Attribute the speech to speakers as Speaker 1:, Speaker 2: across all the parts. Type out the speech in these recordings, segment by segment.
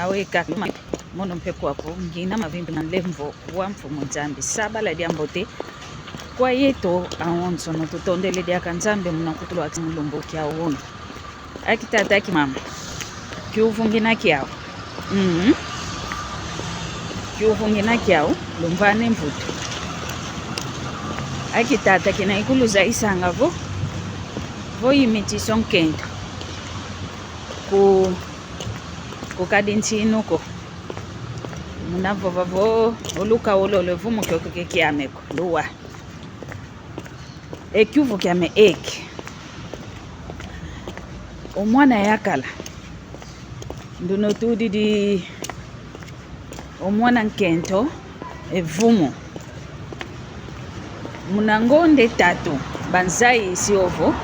Speaker 1: aweka mono mpeko hapo ngina mavimbi na lemvo wa mfumo Nzambi saba la diambote kwa yeto aonso no tutondele dia kanzambe mnakutulo akimulumbu kya uono akitata kimama kiuvungina kyao kiuvungina kyao lumbane mvuto akitata kina ikuluza isanga vo yimiti sonkendo ku kadintinuko munavo vavo oluka olole vumo kyoke kyameko luwa ekyuvu kyame eke omwana yakala nduno tudidi omwana nkento evumo munangonde tatu banzai isiovo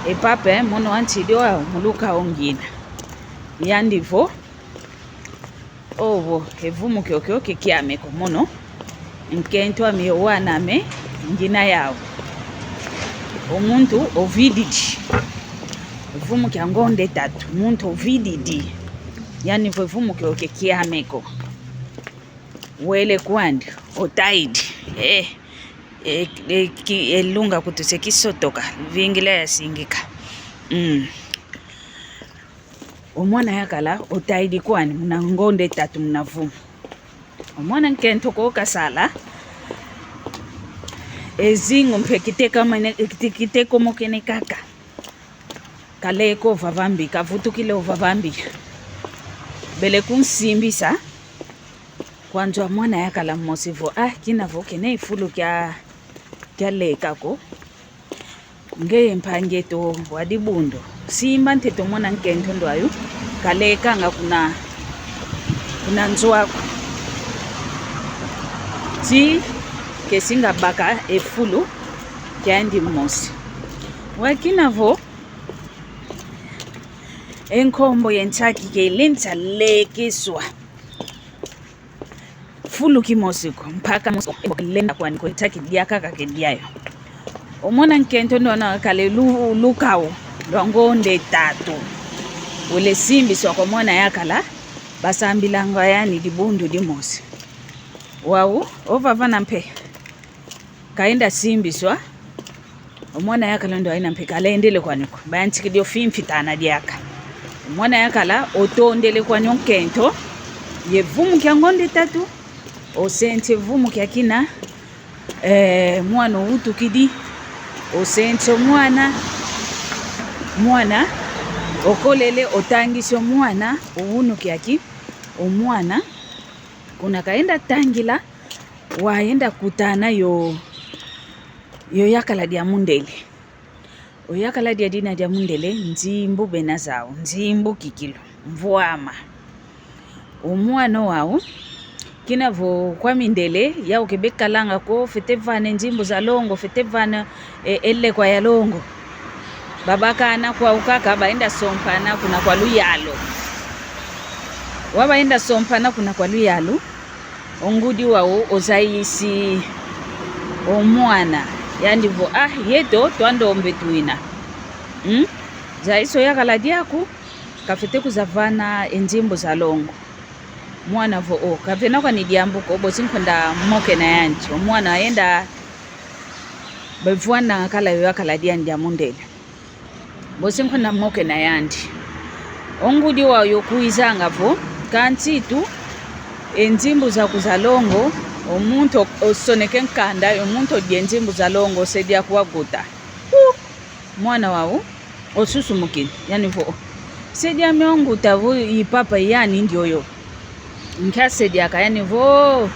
Speaker 1: epape mono antidio muluka ongina yandivo ovo evumo kyokyoke kyameko mono nkento amiyowaname ngina yawo omuntu ovididi evumo kyangonde tatu muntu ovididi yani evumo kyoke kyameko wele kwandi otaidi elunga kutuse kisotoka vingila yasingika omwana yakala otaidi kwani munangonde tatu munavumo omwana nkento ko kasala ezingo mpekiteko mokene kaka kaleko vavambi kavutukile vavambi bele kunsimbisa kwanza mwana yakala mosivo kinavo kene ifulu kya lekako ngeye mpangeto wadibundo simba nteto mwana nkento ndwayo kaleka nga kuna nzwako ti kesinga baka efulu kyandi mosi wakinavo enkombo yentaki kelenza lekiswa fulu kimosiko mpaka lenda kwani kwentaki diakaka kediayo omwana nkento ndona kale lukawo lwangonde tatu ule simbiswa kwa mwana yakala basambilanga yani dibundu dimosi wau ovavana mpe kaenda simbiswa omwana yakala ndo aina mpe kalendele kwaniko bayantikidio fimfitana diaka omwana yakala otondele kwanyo nkento yevumu kyangonde tatu osente vumu kyakina mwana utukidi osente mwana okolele otangisho mwana uwunu kyaki omwana kuna kaenda tangila waenda kutana yo yakala dia mundele oyakala dia dina dia mundele nzimbu benazao nzimbu kikilo mvuama omwana wao kinavo kwa mindele ya ukebekalanga ko fetevane njimbo za longo fetevane elle kwa ya longo babakana kwa ukaka baenda sompana kuna kwa luyalo wabaenda sompana kuna kwa luyalo ongudi wao ozaisi omwana yandivo yeto twandombe tuina zaiso yakala diaku kafete kuzavana enjimbo za longo mwana vo kavena kwa nidiambuko obosinkonda moke na yanji omwana aenda bevwana kala yakala diandi amundele bosinkonda moke na yandi ongudi wayo kuizanga vo kantitu enjimbo za kuzalongo omuntu osoneke nkanda omuntu dienjimbo za longo sedia kuwaguta mwana wao osusumukini yani vo sedia meonguta vo ipapa yani ndioyo nkase diaka yani vo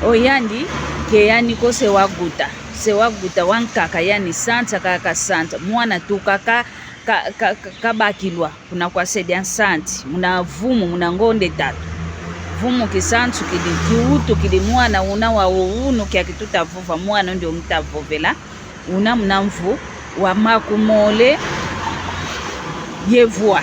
Speaker 1: oyandi ke yani ko se waguta wankaka yani santa kaka santa mwana tukaka kabakilwa kuna kwa sedia santi muna vumu muna ngonde tatu vumu kisantu kidi kiutu kidi mwana una wa uunu kya kituta vuva mwana ndio mtavovela una mnamvu wa makumole yevwa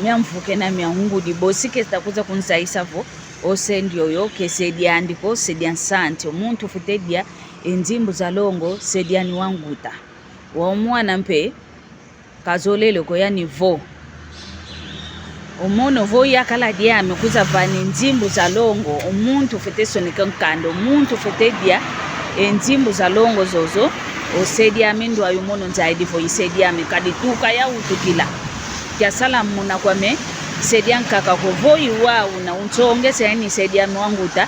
Speaker 1: miamvuke na miangu dibosike takuza kunzaisa vo osendio yo kesedia andiko sedia santi omuntu futedia enzimbu za longo sedia ni wanguta wa mwana mpe kazolele ko yani vo umono vo yakala diame kuza vani nzimbu za longo umuntu fete soneka nkando umuntu fete dia nzimbu za longo zozo osedia mindu ayumono nzaidi vo isedia mikadituka ya utukila kia sala muna kwame sedia nkaka kovoi wao na unchonge sayani sedia mwanguta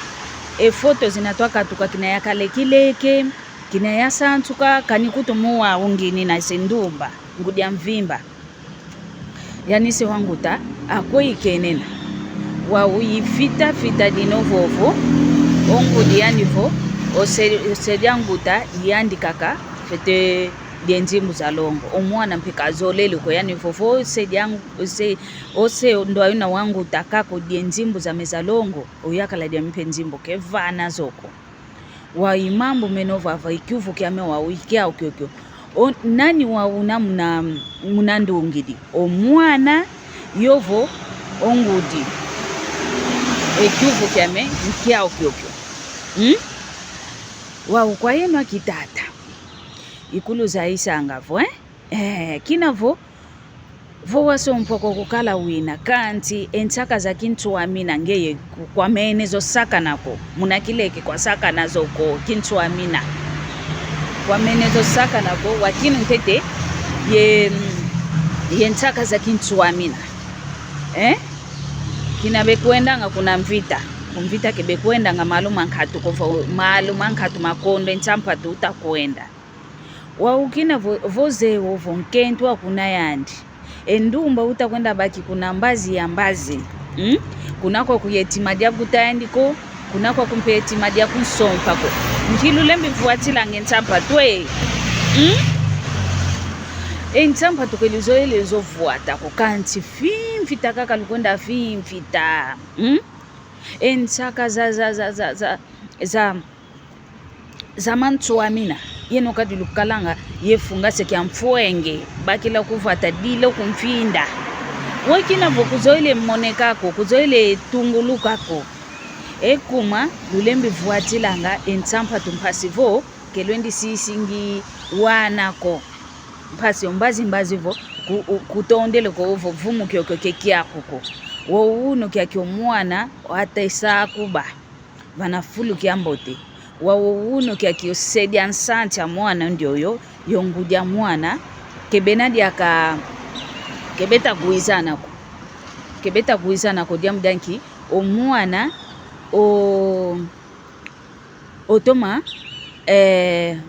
Speaker 1: foto zinatoka tuka kina yakale kileke kina yasantuka kanikutumu ungini na sendumba ngudia mvimba yani se wanguta akoi kenena wa uyifita fita dinovovo ongudi yanivo osedia nguta yandi kaka fete dienzimu za longo omwana mpika zolele ko yani fofo ose ndo ayuna wangu takako dienzimu za mezalongo oyakala dia mpenzimbo kevana zoko wa imambo menova ava ikyuvu kyame wa uikia okyokyo nani wa una muna ndungidi omwana yovo ongudi ikyuvu kyame ikia okyokyo wa ukwa yenu akitata ikulu za isangavo kinavo vo waso mpoko kukala wina kanti entsaka za kintu amina ngeye kwa menezo saka nako munakileke kwa saka nazo ko kintu amina kwa menezo saka nako wakinu tete ye entsaka za kintu amina kinabekwenda nga kuna mvita kumvita kebekwenda nga maluma nkatu makondo entsampatu utakwenda waukina voze wovo nkentwa kuna yandi endumba utakwenda baki kuna mbazi ya mbazi kunako kuyetimadia kutayandiko kunako kumpetimadia kunsompako nkilulembi vuatila ngentsampa twe entsampa tukelizo vuata kukanti fimfita kaka lukonda fimfita entsaka za mantu amina yeno kadi lukalanga yefunga sekia mfuenge bakila kuvata dilo kumfinda wakina vokuzoile monekako kuzoile tungulukako ekuma lulembi vuatilanga entsampa tumpasivo kelwendi sisingi wanako mpasi mbazi vo kutondele ko ovo vumu kyoko kekiakuko wo uno kyakyo mwana ataisa kuba vanafulu kyambote wawo uno kyakyo sedia nsanta mwana ndioyo yongudia mwana kebenadi aka kebeta guizana ko dia mdanki omwana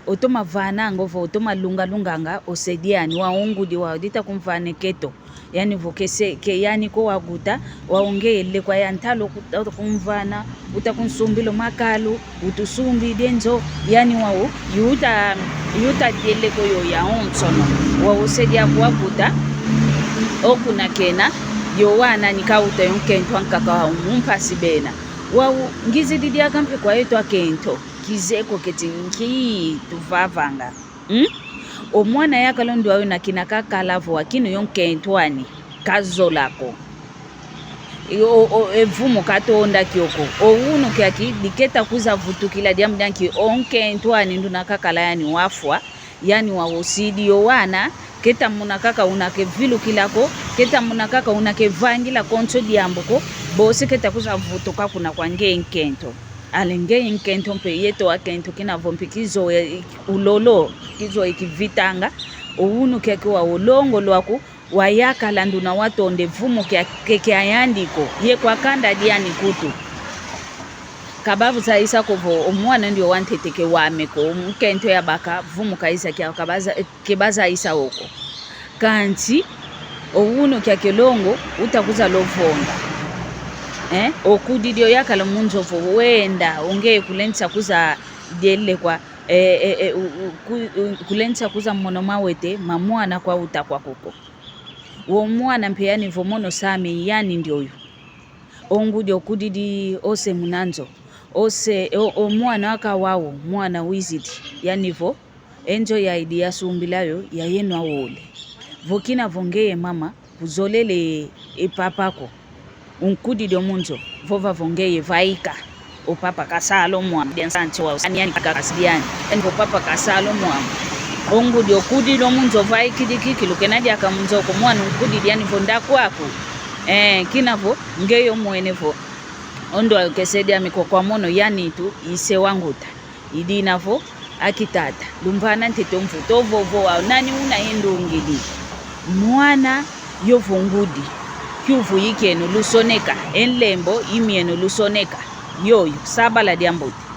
Speaker 1: otoma vana ngovo otoma lunga osediani waungudi wa dita kumvane keto yani vokese ke yani ko waguta waongele kwa yantalo kumvana utakunsumbilo makalu utusumbi denzo yani wao yuta dele ko yo ya onsono wao sedia kwa guta okuna kena yo wana nikauta yonkentwa nkaka umpasi bena wao ngizi didia kampe kwa yetu akento kizeko ketinki tuvavanga omwana yakalondo ayo nakina kakalavo wakino yonkentwani kazolako evumo katonda kyoko ouno kyaki diketa kuza vutukila diamdanki onkentwani nduna kakala yani wafwa yani wawosidi yo wana keta munakaka unakevilu kilako keta munakaka unakevangila konso diamboko bose keta kuza vutuka kuna kwange nkento alenge nkento mpe yeto akento kina vompikizo ulolo kizo ikivitanga ouno kyake wa ulongo lwako wayaka landuna watonde vumo keke ayandiko ye kwa kanda diani kutu kabavu za isa kovo omwana ndio wanteteke wameko mkento ya baka vumo kaisa kya kebaza isa oko kanti ouno kyake longo utakuza lovonga okudidio yakala munzovo wenda ongeye kulensa kuza dele kwa kulensa kuza mmono mawete mamwana kwa utakwa kuko wo mwana mpeyani vomono sami yani ndioyo ongudi okudidi ose munanzo ose omwana waka wawo mwana wizidi yani vo enjo ya idi ya sumbilayo ya yenu awole vokina vongeye mama kuzolele ipapako unkudi dio munzo vova vongeye vaika opapa kasalo mwana densanti wa yani kakasidiani engo papa kasalo mwana ongu dio kudi dio munzo vaiki dikiki lukenadi akamunzo ko mwana unkudi diani vonda kwako kinavo ngeyo mwenevo ondo akesedi amikokwa mono yani tu ise wanguta idi navo akitata lumvana ntito mvuto vovo wa nani unaendongeli mwana yovungudi kyuvu yikenu lusoneka enlembo imienu lusoneka yoyo saba la diambuti